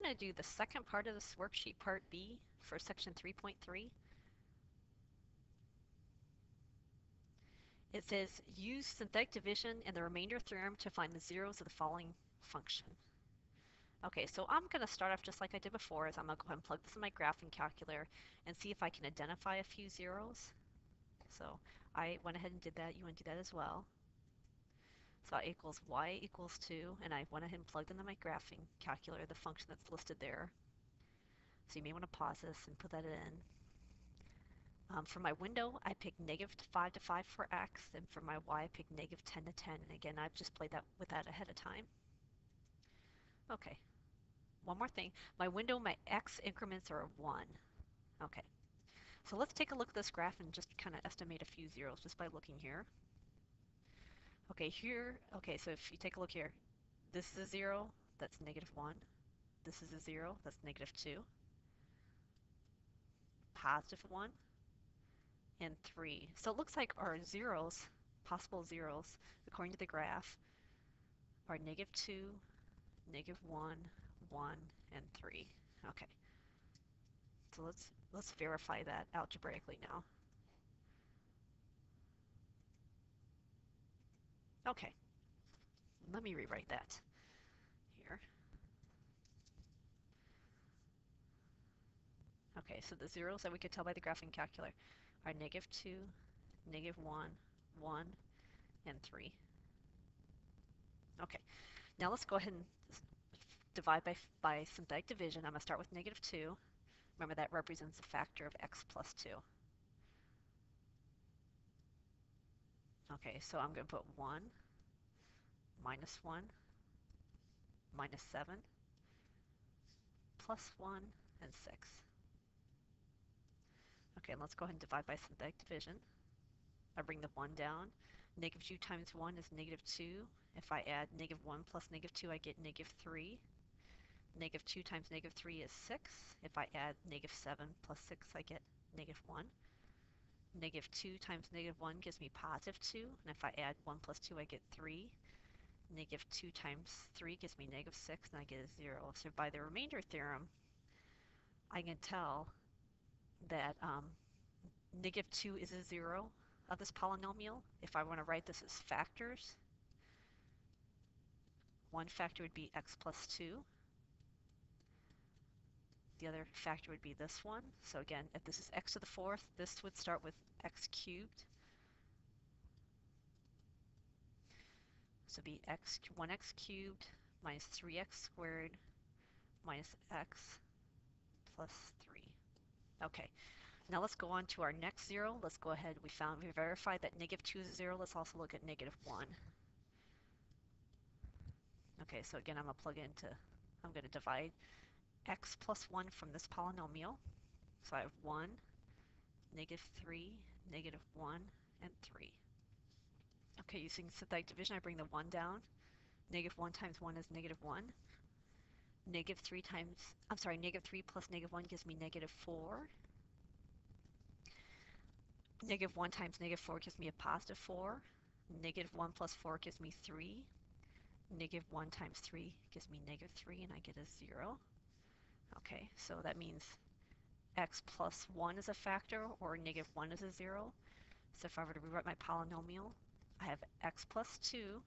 going to do the second part of this worksheet, part B, for section 3.3. It says, use synthetic division and the remainder theorem to find the zeros of the following function. Okay, so I'm going to start off just like I did before, is I'm going to go ahead and plug this in my graphing calculator and see if I can identify a few zeros. So I went ahead and did that. You want to do that as well. So I equals y equals 2, and I went ahead and plugged into my graphing calculator the function that's listed there. So you may want to pause this and put that in. For my window, I picked -5 to 5 for x, and for my y, I picked -10 to 10. And again, I've just played that with that ahead of time. Okay, one more thing. My window, my x increments are 1. Okay, so let's take a look at this graph and just kind of estimate a few zeros just by looking here. Okay, so if you take a look here, this is a 0, that's -1. This is a 0, that's -2. +1, and 3. So it looks like our zeros, possible zeros, according to the graph, are -2, -1, 1, and 3. Okay. So let's verify that algebraically now. Okay. Let me rewrite that here. Okay, so the zeros that we could tell by the graphing calculator are -2, -1, 1, and 3. Okay. Now let's go ahead and divide by synthetic division. I'm going to start with -2. Remember, that represents a factor of x plus 2. Okay, so I'm going to put 1, -1, -7, +1, and 6. Okay, and let's go ahead and divide by synthetic division. I bring the 1 down. -2 times 1 is -2. If I add -1 plus -2, I get -3. -2 times -3 is 6. If I add -7 plus 6, I get -1. -2 times -1 gives me +2. And if I add 1 plus 2, I get 3. -2 times 3 gives me -6, and I get a 0. So by the remainder theorem, I can tell that -2 is a 0 of this polynomial. If I want to write this as factors, one factor would be x plus 2. The other factor would be this one. So again, if this is x to the 4th, this would start with x cubed. So it'd be 1x cubed minus 3x squared minus x plus 3. Okay, now let's go on to our next 0. Let's go ahead. We verified that -2 is a 0. Let's also look at -1. Okay, so again, I'm going to divide x plus 1 from this polynomial. So I have 1, -3, -1, and 3. Okay, using synthetic division, I bring the 1 down. -1 times 1 is -1. -3 plus -1 gives me -4. -1 times -4 gives me a +4. -1 plus 4 gives me 3. -1 times 3 gives me -3, and I get a 0. Okay, so that means x plus 1 is a factor, or -1 is a 0. So if I were to rewrite my polynomial, I have x plus 2,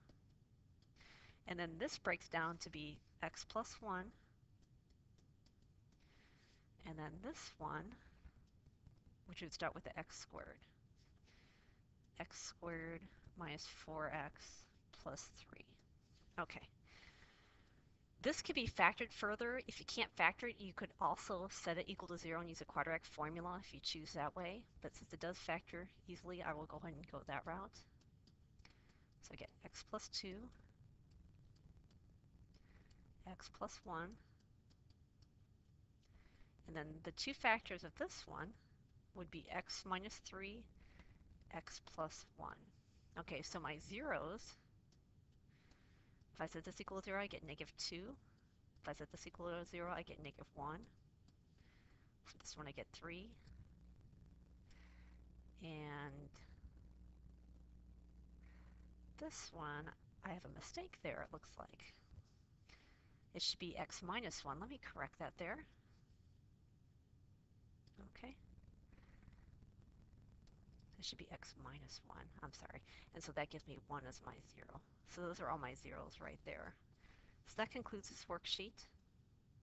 and then this breaks down to be x plus 1, and then this one, which would start with the x squared. X squared minus 4x plus 3. Okay. This could be factored further. If you can't factor it, you could also set it equal to 0 and use a quadratic formula if you choose that way. But since it does factor easily, I will go ahead and go that route. So I get x plus 2, x plus 1, and then the two factors of this one would be x minus 3, x plus 1. Okay, so my zeros, if I set this equal to 0, I get -2. If I set this equal to 0, I get -1. For this one, I get 3. And this one, I have a mistake there, it looks like. It should be x minus 1. Let me correct that there. Okay. It should be x minus 1. I'm sorry. And so that gives me 1 as my 0. So those are all my zeros right there. So that concludes this worksheet.